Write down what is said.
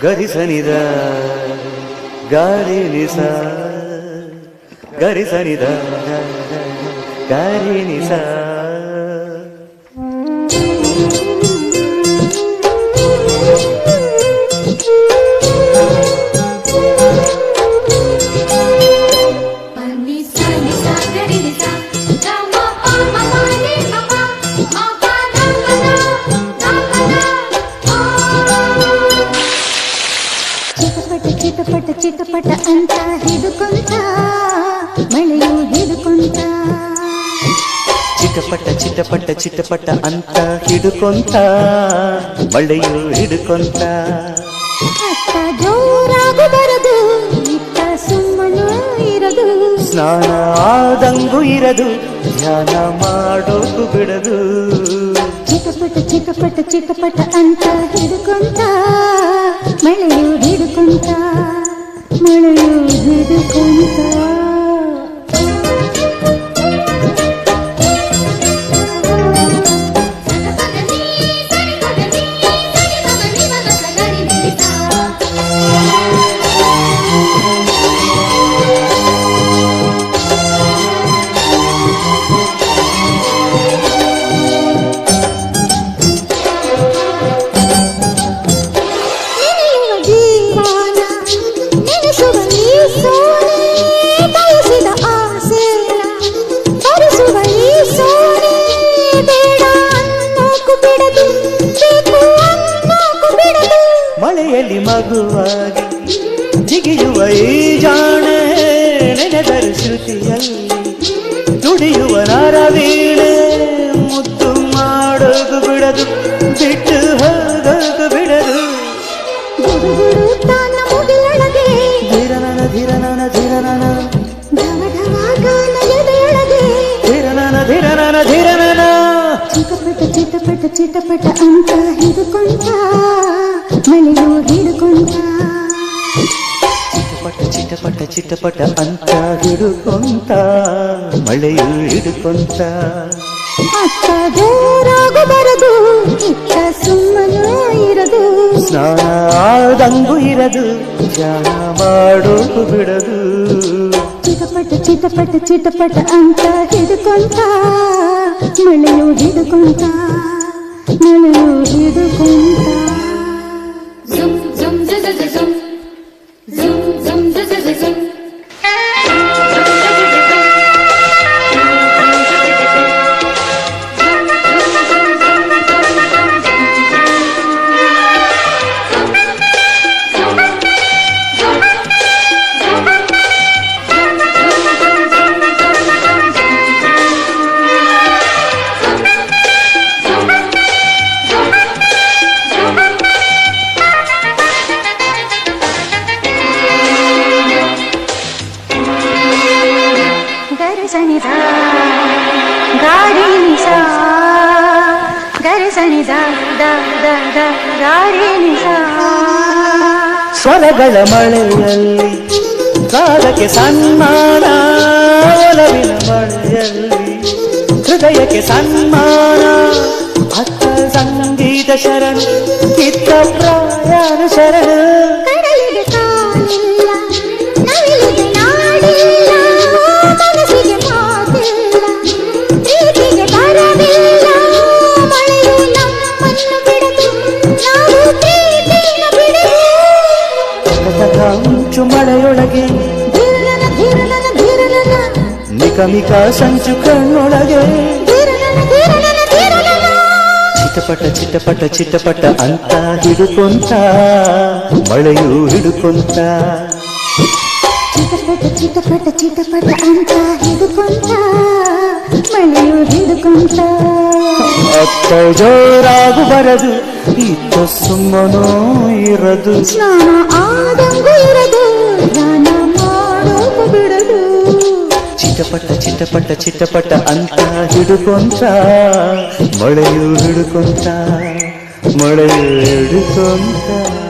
ಗರಿ ಸನಿದ ಗಾರಿ ನಿಸ ಗರಿ ಸನಿದ ಗಾರಿ ನಿಸ ಚಿಟಪಟ ಚಿಟಪಟ ಅಂತ ಹಿಡುಕೊಂತ ಮಳೆಯು ಹಿಡುಕೊಂತ ಚಿಟಪಟ ಚಿಟಪಟ ಚಿಟಪಟ ಅಂತ ಹಿಡುಕೊಂತ ಮಳೆಯು ಹಿಡುಕೊಂತ ಅತ್ತ ಜೋರಾಗು ಬರದು ಇತ್ತ ಸುಮ್ಮನು ಇರದು ಸ್ನಾನ ಆದಂಗೂ ಇರದು ಧ್ಯಾನ ಮಾಡೋದು ಬಿಡದು ಚಿಟಪಟ ಚಿಟಪಟ ಚಿಟಪಟ ಅಂತ ಹಿಡುಕೊಂತ ಮಳೆಯು ಹಿಡುಕೊಂತ ಮಳೆಯು ಹಿಡುಕೊಂತ ಮಳೆಯಲ್ಲಿ ಮಗುವಾಗಿ ಜಿಗಿಯುವ ಈ ಜಾಣೆ ನೆನೆದರ ಶ್ರುತಿಯಲ್ಲಿ ನುಡಿಯುವ ನರವೀಣೆ ಮುದ್ದು ಮಾಡೋದು ಬಿಡದು ಬಿಟ್ಟು ಹೋಗೋದು ಬಿಡದು ತಾನ ಮುಗಿಲೊಳಗೆ ಧಿರನನ ಧಿರನನ ಧಿರನನ ಧವಧವಾಗಾನ ಎದೆಯೊಳಗೆ ಧಿರನನ ಧಿರನನ ಧಿರನನ ಚಿಟಪಟ ಚಿಟಪಟ ಚಿಟಪಟ ಅಂತ ಹಿಡುಕೊಂತ ಮಳೆಯು ಹಿಡುಕೊಂತ ಚಿಟಪಟ ಚಿಟಪಟ ಚಿಟಪಟ ಅಂತ ಹಿಡುಕೊಂತ ಮಳೆಯು ಹಿಡುಕೊಂತ ಅತ್ತ ಜೋರಾಗು ಬರದು ಇತ್ತ ಸುಮ್ಮನು ಇರದು ಸ್ನಾನ ಆದಂಗೂ ಇರದು ಧ್ಯಾನ ಮಾಡೋದು ಬಿಡದು ಚಿಟಪಟ ಚಿಟಪಟ ಚಿಟಪಟ ಅಂತ ಹಿಡುಕೊಂತ ಮಳೆಯು ಹಿಡುಕೊಂತ ಮಳೆಯು ಹಿಡುಕೊಂತ ಸನಿದ ಗಾಡಿ ನಿಸ ಗರಿ ಸನಿದ ದ ದ ದ ಗಾಡಿ ನಿಸ ಸ್ವರಗಳ ಮಳೆಯಲ್ಲಿ ಕಾಲಕ್ಕೆ ಸನ್ಮಾನ ಒಲವಿನ ಮಳೆಯಲ್ಲಿ ಹೃದಯಕ್ಕೆ ಸನ್ಮಾನ ಅತ್ತ ಸಂಗೀತ ಶರಣ ಕಿತ್ತ ಪ್ರಾಯಾಣ ಶರಣ ಕಡಲಿಗೆ ಕಾಲಿಲ್ಲ ನವಿಲಿಗೆ ನಾಡಿಲ್ಲ ಮನಸ್ಸಿಗೆ ಮಾತಿಲ್ಲ ಪ್ರೀತಿಗೆ ಬರವಿಲ್ಲ ಮಳೆಯು ನಮ್ಮನ್ನು ಬಿಡದು ನಾವು ಪ್ರೀತಿನ ಬಿಡದು ಅಂಚು ಮಳೆಯೊಳಗೆ ಧೀರನ ಧೀರನ ಧೀರನ ನಿಕಮಿಕ ಸಂಚು ಕಣ್ಣೊಳಗೆ ಧೀರನ ಧೀರನ ಧೀರನ ಚಿಟಪಟ ಚಿಟಪಟ ಚಿಟಪಟ ಅಂತ ಹಿಡುಕೊಂತ ಮಳೆಯು ಹಿಡುಕೊಂತ ಚಿಟಪಟ ಚಿಟಪಟ ಚಿಟಪಟ ಅಂತ ಹಿಡುಕೊಂತ ಮಳೆಯು ಹಿಡುಕೊಂತ ಅತ್ತ ಜೋರಾಗು ಬರದು ಇತ್ತ ಸುಮ್ಮನೋ ಇರದು ಸ್ನಾನ ಆದಂಗೂ ಇರದು ಧ್ಯಾನ ಮಾಡೋದು ಬಿಡದು ಚಿಟಪಟ ಚಿಟಪಟ ಚಿಟಪಟ ಅಂತ ಹಿಡುಕೊಂತ ಮಳೆಯು ಹಿಡುಕೊಂತ ಮಳೆಯು ಹಿಡುಕೊಂತ